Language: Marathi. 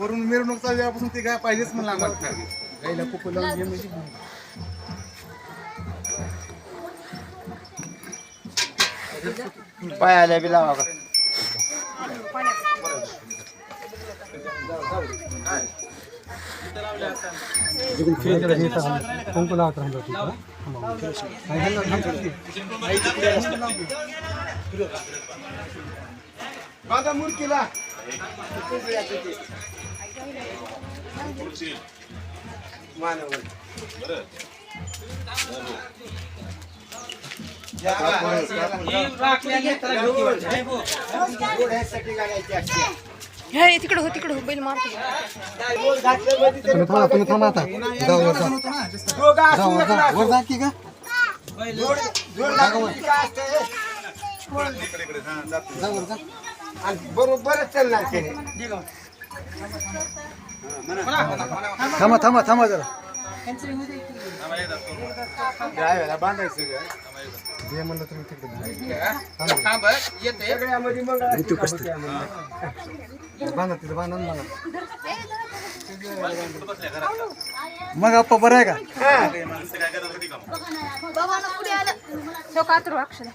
वरून मिरवणूक चालू झाल्यापासून ती गाय पाहिजेच म्हणलं आम्हाला गायला कुकू लावून घे म्हणजे पाय आल्या बी लावा का बाधा मूर्तीला तिकडे हो बैल मारतो तुम्ही थांबा आता वर जा की का बरोबरच चालणार थांबा थांबा थांबा जरा गायला बांधायचं हे म्हणलं तुम्ही तिकडे बांधा तिथं बांधा ना मग अप्पा बरं आहे का पुढे आलं तो कातरू अक्षर